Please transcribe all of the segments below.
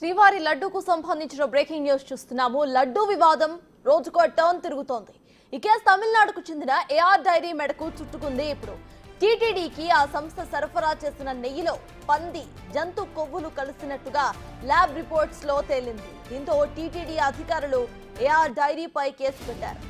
శ్రీవారి లడ్డూకు సంబంధించిన breaking news చూస్తున్నాము. లడ్డూ వివాదం రోజుకో టర్న్ తిరుగుతోంది. ఈ కేసు తమిళనాడుకు చెందిన ఏఆర్ డైరీ మెడకు చుట్టుకుంది. ఇప్పుడు టీటీడీకి ఆ సంస్థ సరఫరా చేసిన నెయ్యిలో పంది జంతు కొవ్వులు కలిసినట్టుగా ల్యాబ్ రిపోర్ట్స్ లో తేలింది. దీంతో టీటీడీ అధికారులు ఏఆర్ డైరీపై కేసు పెట్టారు.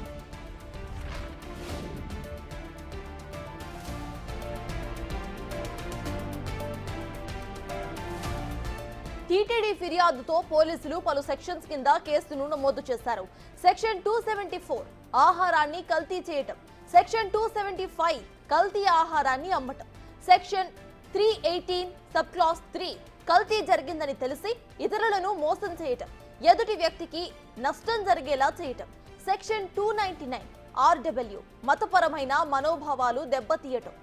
టీటీడీ ఫిర్యాదుతో పోలీసులు పలు సెక్షన్స్ కింద కేసును నమోదు చేశారు. సెక్షన్ 274 ఆహారాన్ని కల్తీ చేయటం, సెక్షన్ 275 కల్తీ ఆహారాన్ని అమ్మటం, సెక్షన్ 318 సబ్ క్లాస్ 3 కల్తీ జరిగిందని తెలిసి ఇతరులను మోసం చేయటం, ఎదుటి వ్యక్తికి నష్టం జరిగేలా చేయటం, సెక్షన్ 299 ఆర్డబ్ల్యూ మతపరమైన మనోభావాలు దెబ్బతీయటం,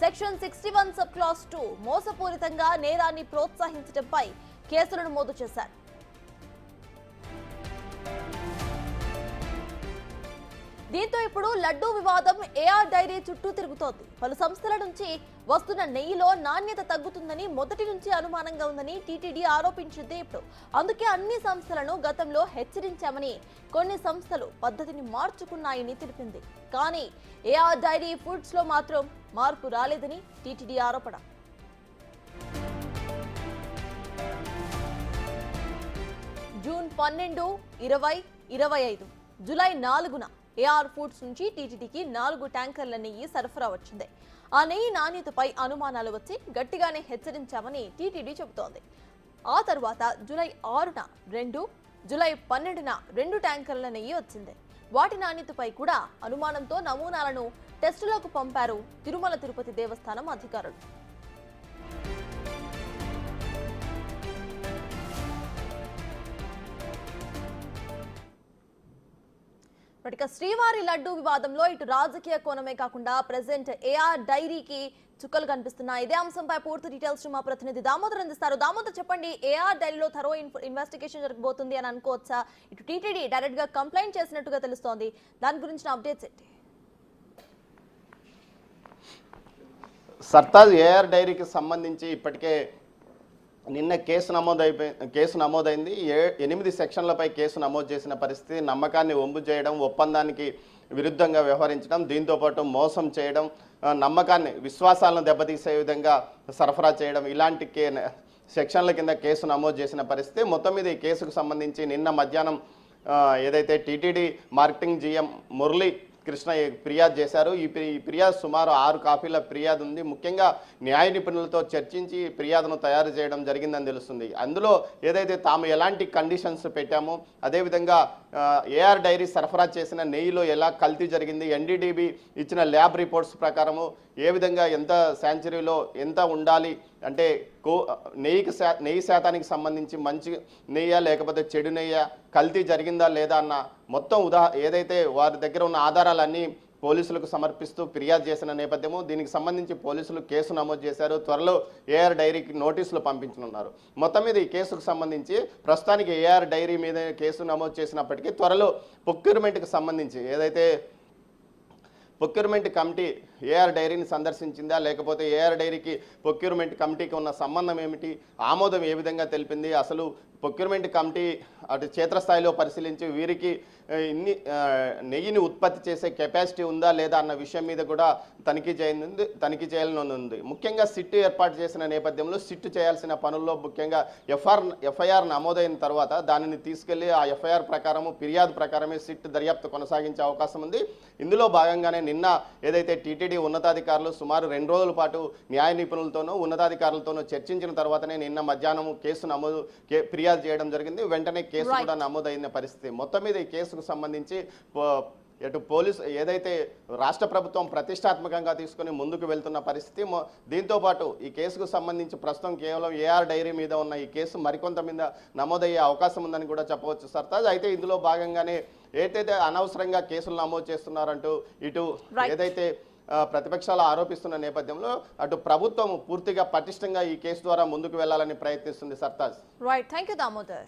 సెక్షన్ 61 సబ్ క్లాస్ 2 మోసపూరితంగా నేరాన్ని ప్రోత్సహించడంపై కేసులు నమోదు చేశారు. దీంతో ఇప్పుడు లడ్డూ వివాదం ఏఆర్ డైరీ చుట్టూ తిరుగుతోంది. పలు సంస్థల నుంచి వస్తున్న నెయ్యిలో నాణ్యత తగ్గుతుందని మొదటి నుంచి అనుమానంగా ఉందని టీటీడీ ఆరోపించింది. ఇప్పుడు అందుకే అన్ని సంస్థలను గతంలో హెచ్చరించామని, కొన్ని సంస్థలు పద్ధతిని మార్చుకున్నాయని తెలిపింది. కానీ ఏఆర్ డైరీ ఫుడ్స్ లో మాత్రం మార్పు రాలేదని టీటీడీ ఆరోపణ. జూన్ 12, 20, 25, జూలై 4న ఏఆర్ ఫుడ్స్ నుంచి టీటీడీకి 4 ట్యాంకర్ల నెయ్యి సరఫరా వచ్చింది. ఆ నెయ్యి నాణ్యతపై అనుమానాలు వచ్చి గట్టిగానే హెచ్చరించామని టీటీడీ చెబుతోంది. ఆ తర్వాత జూలై 6న 2, జూలై 12న 2 ట్యాంకర్ల నెయ్యి వచ్చింది. వాటి నాణ్యతపై కూడా అనుమానంతో నమూనాలను టెస్టులకు పంపారు తిరుమల తిరుపతి దేవస్థానం అధికారులు. ఇక శ్రీవారి లడ్డూ వివాదంలో ఇటు రాజకీయ కోణమే కాకుండా ప్రెసెంట్ ఏఆర్ డైరీకి చుక్కలు కనిపిస్తున్నాయి. ఇదే అంశంపై పూర్తి డీటెయిల్స్ మా ప్రతినిధి దామోదర్ అందిస్తారు. దామోదర్, చెప్పండి, ఏఆర్ డైరీలో థరో ఇన్వెస్టిగేషన్ జరగబోతుంది అని అనుకోవచ్చా? ఇటు టీటీడీ డైరెక్ట్ గా కంప్లైంట్ చేసినట్టుగా తెలుస్తోంది. దాని గురించిన అప్డేట్స్ ఏంటి? సర్తాజ్ ఏఆర్ డైరీకి సంబంధించి ఇప్పటికే నిన్న కేసు నమోదైంది. 8 సెక్షన్లపై కేసు నమోదు చేసిన పరిస్థితి. నమ్మకాన్ని వమ్ము చేయడం, ఒప్పందానికి విరుద్ధంగా వ్యవహరించడం, దీంతోపాటు మోసం చేయడం, నమ్మకాన్ని విశ్వాసాలను దెబ్బతీసే విధంగా సరఫరా చేయడం, ఇలాంటి సెక్షన్ల కింద కేసు నమోదు చేసిన పరిస్థితి. మొత్తం మీద ఈ కేసుకు సంబంధించి నిన్న మధ్యాహ్నం ఏదైతే TTD marketing GM Murali Krishna ఫిర్యాదు చేశారు. ఈ ఫిర్యాదు సుమారు 6 కాపీల ఫిర్యాదు ఉంది. ముఖ్యంగా న్యాయ నిపుణులతో చర్చించి ఫిర్యాదును తయారు చేయడం జరిగిందని తెలుస్తుంది. అందులో ఏదైతే తాము ఎలాంటి కండిషన్స్ పెట్టామో, అదేవిధంగా ఏఆర్ డైరీ సరఫరా చేసిన నెయ్యిలో ఎలా కల్తీ జరిగింది, ఎన్డీడీబీ ఇచ్చిన ల్యాబ్ రిపోర్ట్స్ ప్రకారము ఏ విధంగా ఎంత శాంచురీలో ఎంత ఉండాలి, అంటే నెయ్యి శాతానికి సంబంధించి మంచి నెయ్య లేకపోతే చెడు నెయ్య, కల్తీ జరిగిందా లేదా అన్న మొత్తం ఏదైతే వారి దగ్గర ఉన్న ఆధారాలన్నీ పోలీసులకు సమర్పిస్తూ ఫిర్యాదు చేసిన నేపథ్యము. దీనికి సంబంధించి పోలీసులు కేసు నమోదు చేశారు. త్వరలో ఏఆర్ డైరీకి నోటీసులు పంపించనున్నారు. మొత్తం మీద ఈ కేసుకు సంబంధించి ప్రస్తుతానికి ఏఆర్ డైరీ మీద కేసు నమోదు చేసినప్పటికీ త్వరలో ప్రొక్యూర్మెంట్కి సంబంధించి ఏదైతే ప్రొక్యూర్మెంట్ కమిటీ ఏఆర్ డైరీని సందర్శించిందా, లేకపోతే ఏఆర్ డైరీకి ప్రొక్యూర్మెంట్ కమిటీకి ఉన్న సంబంధం ఏమిటి, ఆమోదం ఏ విధంగా తెలిపింది, అసలు ప్రొక్యూర్మెంట్ కమిటీ అటు క్షేత్రస్థాయిలో పరిశీలించి వీరికి నెయ్యిని ఉత్పత్తి చేసే కెపాసిటీ ఉందా లేదా అన్న విషయం మీద కూడా తనిఖీ చేయాలని ఉంది. ముఖ్యంగా సిట్ ఏర్పాటు చేసిన నేపథ్యంలో సిట్ చేయాల్సిన పనుల్లో ముఖ్యంగా ఎఫ్ఐఆర్ నమోదైన తర్వాత దానిని తీసుకెళ్లి ఆ ఎఫ్ఐఆర్ ప్రకారము ఫిర్యాదు ప్రకారమే సిట్ దర్యాప్తు కొనసాగించే అవకాశం ఉంది. ఇందులో భాగంగానే నిన్న ఏదైతే టీటీడీ ఉన్నతాధికారులు సుమారు 2 రోజుల పాటు న్యాయ నిపుణులతోనూ ఉన్నతాధికారులతోనూ చర్చించిన తర్వాతనే నిన్న మధ్యాహ్నం ఫిర్యాదు చేయడం జరిగింది. వెంటనే కేసు కూడా నమోదైన పరిస్థితి. మొత్తం మీద ఈ కేసుకు సంబంధించి ఇటు పోలీసు ఏదైతే రాష్ట్ర ప్రభుత్వం ప్రతిష్టాత్మకంగా తీసుకుని ముందుకు వెళ్తున్న పరిస్థితి. దీంతోపాటు ఈ కేసుకు సంబంధించి ప్రస్తుతం కేవలం ఏఆర్ డైరీ మీద ఉన్న ఈ కేసు మరికొంత మీద నమోదయ్యే అవకాశం ఉందని కూడా చెప్పవచ్చు సర్తాజ్. అయితే ఇందులో భాగంగానే ఏదైతే అనవసరంగా కేసులు నమోదు చేస్తున్నారంటూ ఇటు ఏదైతే ప్రతిపక్షాలు ఆరోపిస్తున్న నేపథ్యంలో అటు ప్రభుత్వం పూర్తిగా పటిష్టంగా ఈ కేసు ద్వారా ముందుకు వెళ్లాలని ప్రయత్నిస్తుంది సర్తాజ్. Right, thank you Damodar.